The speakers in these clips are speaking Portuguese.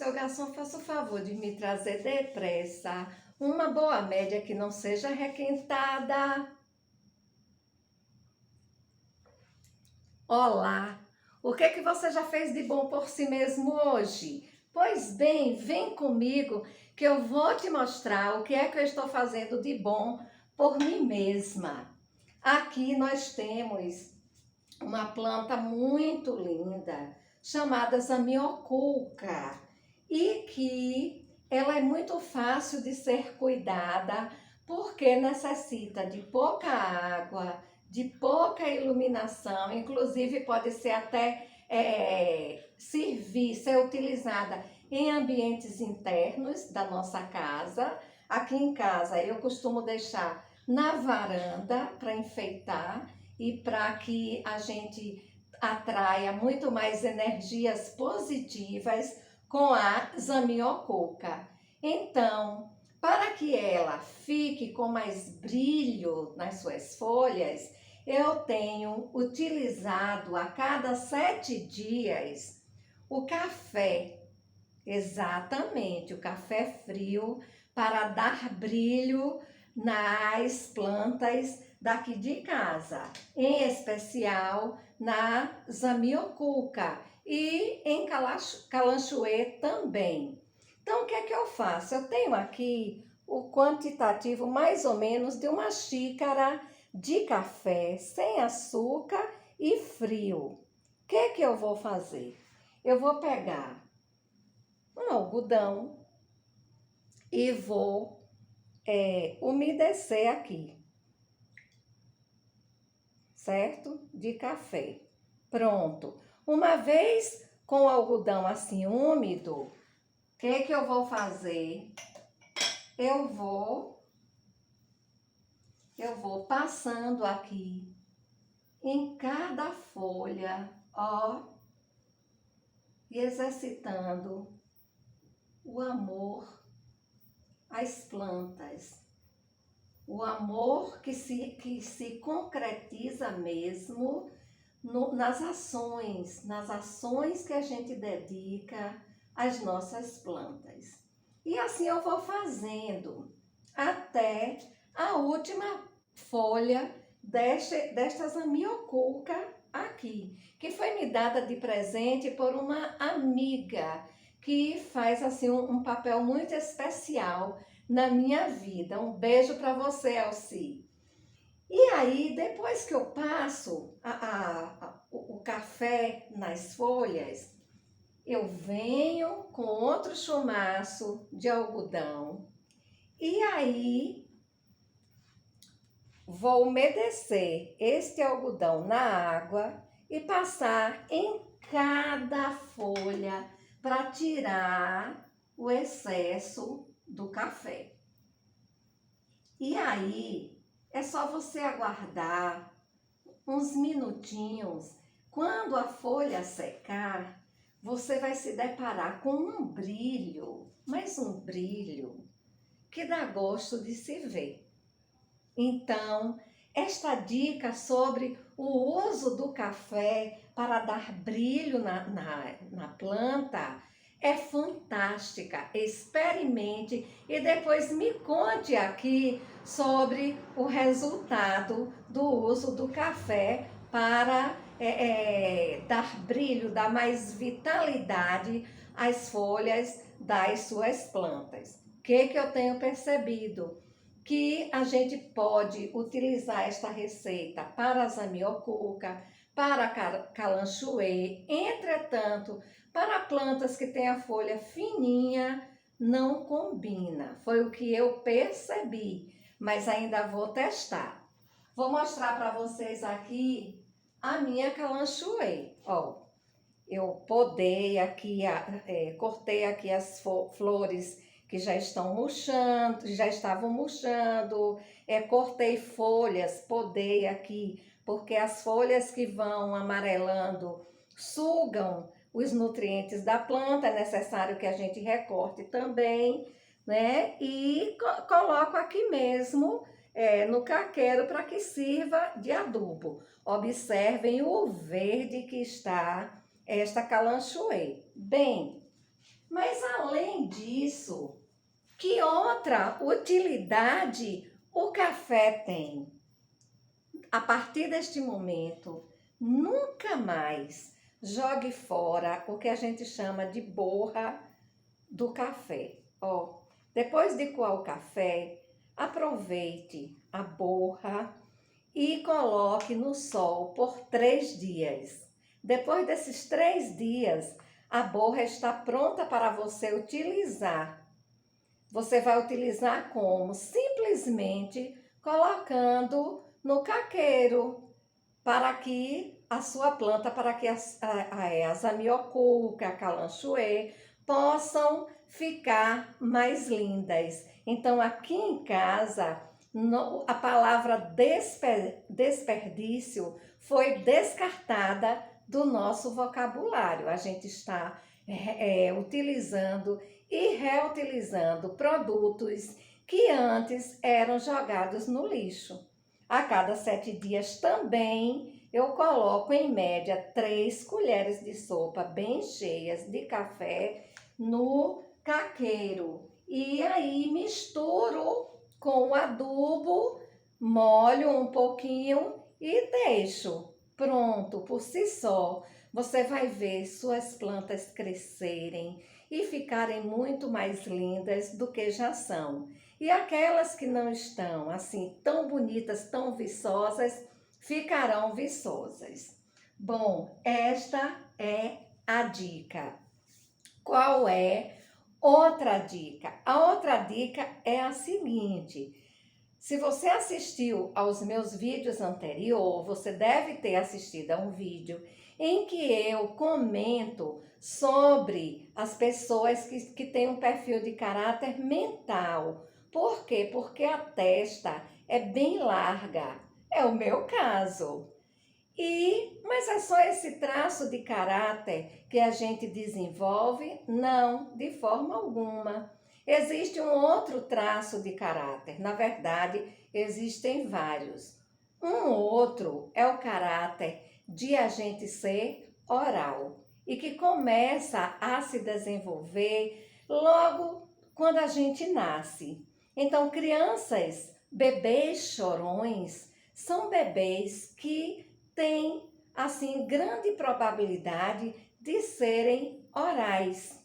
Seu garçom, faça o favor de me trazer depressa uma boa média que não seja requentada. Olá, o que que você já fez de bom por si mesmo hoje? Pois bem, vem comigo que eu vou te mostrar o que é que eu estou fazendo de bom por mim mesma. Aqui nós temos uma planta muito linda chamada zamioculca e que ela é muito fácil de ser cuidada porque necessita de pouca água, de pouca iluminação, inclusive pode ser até ser utilizada em ambientes internos da nossa casa. Aqui em casa eu costumo deixar na varanda para enfeitar e para que a gente atraia muito mais energias positivas com a zamioculca. Então, para que ela fique com mais brilho nas suas folhas, eu tenho utilizado a cada 7 dias o café, exatamente, o café frio, para dar brilho nas plantas daqui de casa, em especial na zamioculca e em calanchoe também. Então, o que é que eu faço? Eu tenho aqui o quantitativo mais ou menos de uma xícara de café sem açúcar e frio. O que é que eu vou fazer? Eu vou pegar um algodão e vou umedecer aqui, certo? De café. Pronto. Uma vez com o algodão assim úmido, o que que eu vou fazer? Eu vou passando aqui em cada folha, ó, e exercitando o amor às plantas. O amor que se concretiza mesmo nas ações que a gente dedica às nossas plantas. E assim eu vou fazendo até a última folha desta zamioculca aqui, que foi me dada de presente por uma amiga que faz assim um papel muito especial na minha vida. Um beijo para você, Elci. E aí, depois que eu passo o café nas folhas, eu venho com outro chumaço de algodão e aí vou umedecer este algodão na água e passar em cada folha para tirar o excesso do café. E aí é só você aguardar uns minutinhos. Quando a folha secar, você vai se deparar com um brilho, mas um brilho que dá gosto de se ver. Então, esta dica sobre o uso do café para dar brilho na planta é fantástica. Experimente e depois me conte aqui sobre o resultado do uso do café para dar brilho, dar mais vitalidade às folhas das suas plantas. O que eu tenho percebido? Que a gente pode utilizar esta receita para a zamioculca, para a calanchoe, entretanto, para plantas que têm a folha fininha, não combina. Foi o que eu percebi, mas ainda vou testar. Vou mostrar para vocês aqui a minha calanchoe. Ó, eu podei aqui, cortei aqui as flores que já estão murchando, já estavam murchando, cortei folhas, podei aqui, porque as folhas que vão amarelando sugam os nutrientes da planta, é necessário que a gente recorte também, né? E coloco aqui mesmo no caqueiro para que sirva de adubo. Observem o verde que está esta calanchoe. Bem, mas além disso, que outra utilidade o café tem? A partir deste momento, nunca mais jogue fora o que a gente chama de borra do café. Ó, depois de coar o café, aproveite a borra e coloque no sol por 3 dias. Depois desses 3 dias, a borra está pronta para você utilizar. Você vai utilizar como? Simplesmente colocando no caqueiro, para que a sua planta, para que as amiocuca, a calanchoe, possam ficar mais lindas. Então, aqui em casa, a palavra desperdício foi descartada do nosso vocabulário. A gente está utilizando e reutilizando produtos que antes eram jogados no lixo. A cada 7 dias também eu coloco em média 3 colheres de sopa bem cheias de café no caqueiro. E aí misturo com o adubo, molho um pouquinho e deixo. Pronto, por si só, você vai ver suas plantas crescerem e ficarem muito mais lindas do que já são. E aquelas que não estão assim tão bonitas, tão viçosas, ficarão viçosas. Bom, esta é a dica. Qual é outra dica? A outra dica é a seguinte: se você assistiu aos meus vídeos anteriores, você deve ter assistido a um vídeo em que eu comento sobre as pessoas que têm um perfil de caráter mental. Por quê? Porque a testa é bem larga. É o meu caso. Mas é só esse traço de caráter que a gente desenvolve? Não, de forma alguma. Existe um outro traço de caráter. Na verdade, existem vários. Um outro é o caráter de a gente ser oral e que começa a se desenvolver logo quando a gente nasce. Então, crianças, bebês chorões, são bebês que têm, assim, grande probabilidade de serem orais.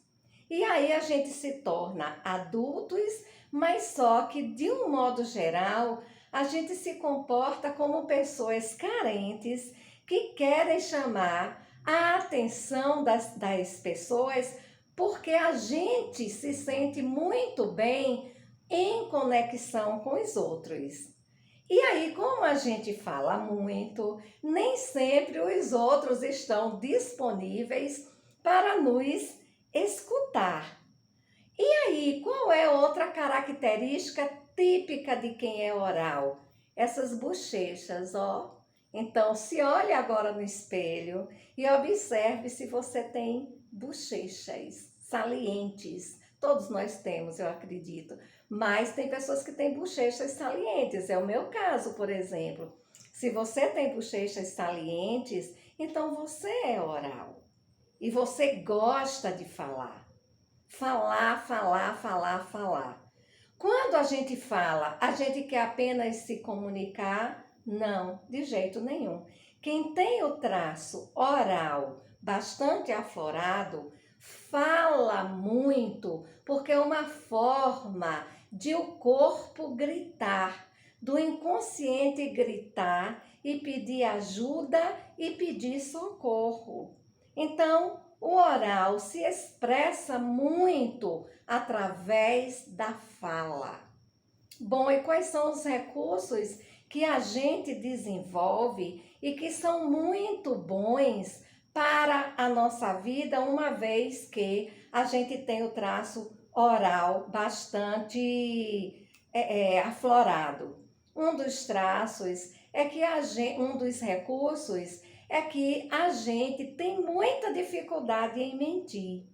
E aí a gente se torna adultos, mas só que, de um modo geral, a gente se comporta como pessoas carentes que querem chamar a atenção das pessoas porque a gente se sente muito bem em conexão com os outros. E aí, como a gente fala muito, nem sempre os outros estão disponíveis para nos escutar. E aí, qual é outra característica típica de quem é oral? Essas bochechas, ó. Então, se olhe agora no espelho e observe se você tem bochechas salientes. Todos nós temos, eu acredito. Mas tem pessoas que têm bochechas salientes. É o meu caso, por exemplo. Se você tem bochechas salientes, então você é oral. E você gosta de falar. Falar, falar, falar, falar. Quando a gente fala, a gente quer apenas se comunicar? Não, de jeito nenhum. Quem tem o traço oral bastante aflorado, fala muito, porque é uma forma de o corpo gritar, do inconsciente gritar e pedir ajuda e pedir socorro. Então, o oral se expressa muito através da fala. Bom, e quais são os recursos que a gente desenvolve e que são muito bons para a nossa vida, uma vez que a gente tem o traço oral bastante aflorado? Um dos traços é que um dos recursos é que a gente tem muita dificuldade em mentir.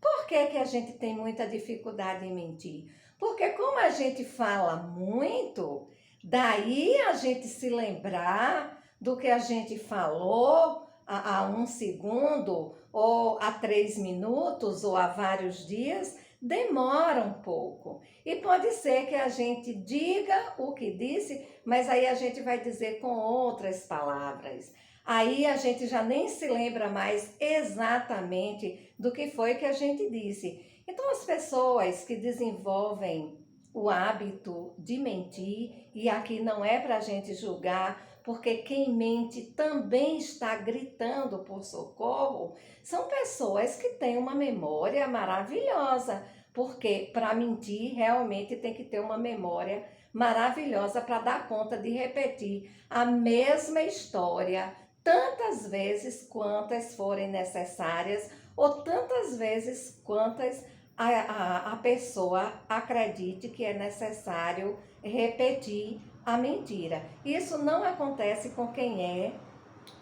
Por que a gente tem muita dificuldade em mentir? Porque como a gente fala muito, daí a gente se lembrar do que a gente falou há 1 segundo, ou há 3 minutos, ou há vários dias, demora um pouco. E pode ser que a gente diga o que disse, mas aí a gente vai dizer com outras palavras. Aí a gente já nem se lembra mais exatamente do que foi que a gente disse. Então, as pessoas que desenvolvem o hábito de mentir, e aqui não é para a gente julgar, porque quem mente também está gritando por socorro, são pessoas que têm uma memória maravilhosa, porque para mentir realmente tem que ter uma memória maravilhosa para dar conta de repetir a mesma história tantas vezes quantas forem necessárias ou tantas vezes quantas a pessoa acredite que é necessário repetir a mentira. Isso não acontece com quem é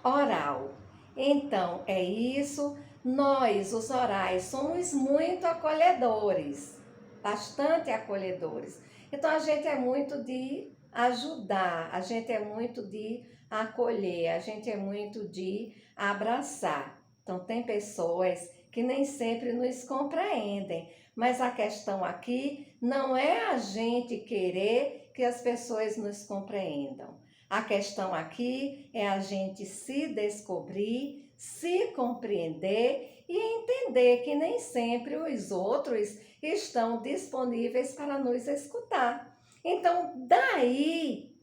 oral. Então, é isso. Nós, os orais, somos muito acolhedores, bastante acolhedores. Então, a gente é muito de ajudar, a gente é muito de acolher, a gente é muito de abraçar. Então, tem pessoas que nem sempre nos compreendem, mas a questão aqui não é a gente querer que as pessoas nos compreendam. A questão aqui é a gente se descobrir, se compreender e entender que nem sempre os outros estão disponíveis para nos escutar. Então, daí,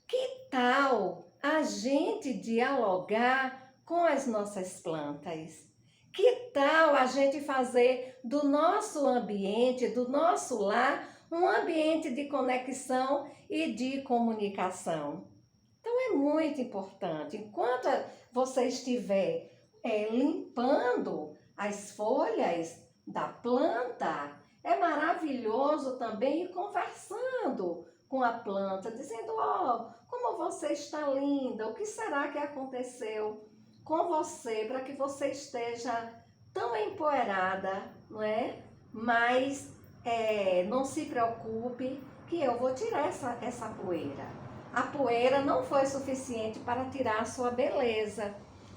que tal a gente dialogar com as nossas plantas? Que tal a gente fazer do nosso ambiente, do nosso lar, um ambiente de conexão e de comunicação? Então é muito importante. Enquanto você estiver limpando as folhas da planta, é maravilhoso também ir conversando com a planta, dizendo: ó, como você está linda, o que será que aconteceu com você para que você esteja tão empoeirada, não é? Mas não se preocupe que eu vou tirar essa poeira. A poeira não foi suficiente para tirar a sua beleza.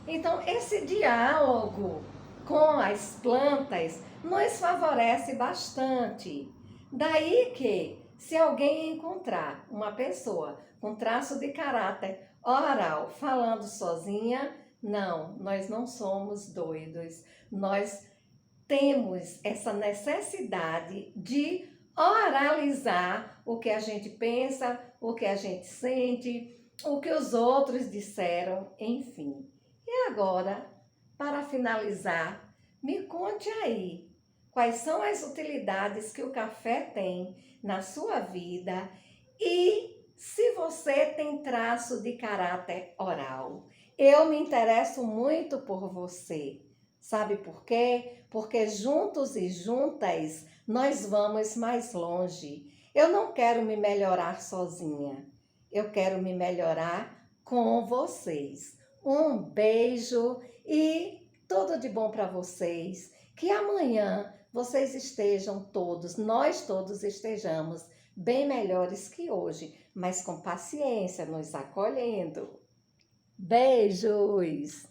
Então, esse diálogo com as plantas nos favorece bastante. Daí que, se alguém encontrar uma pessoa com traço de caráter oral falando sozinha, não, nós não somos doidos. Nós temos essa necessidade de oralizar o que a gente pensa, o que a gente sente, o que os outros disseram, enfim. E agora, para finalizar, me conte aí quais são as utilidades que o café tem na sua vida e se você tem traço de caráter oral. Eu me interesso muito por você. Sabe por quê? Porque juntos e juntas nós vamos mais longe. Eu não quero me melhorar sozinha. Eu quero me melhorar com vocês. Um beijo e tudo de bom para vocês. Que amanhã vocês estejam todos, nós todos estejamos bem melhores que hoje, mas com paciência, nos acolhendo. Beijos!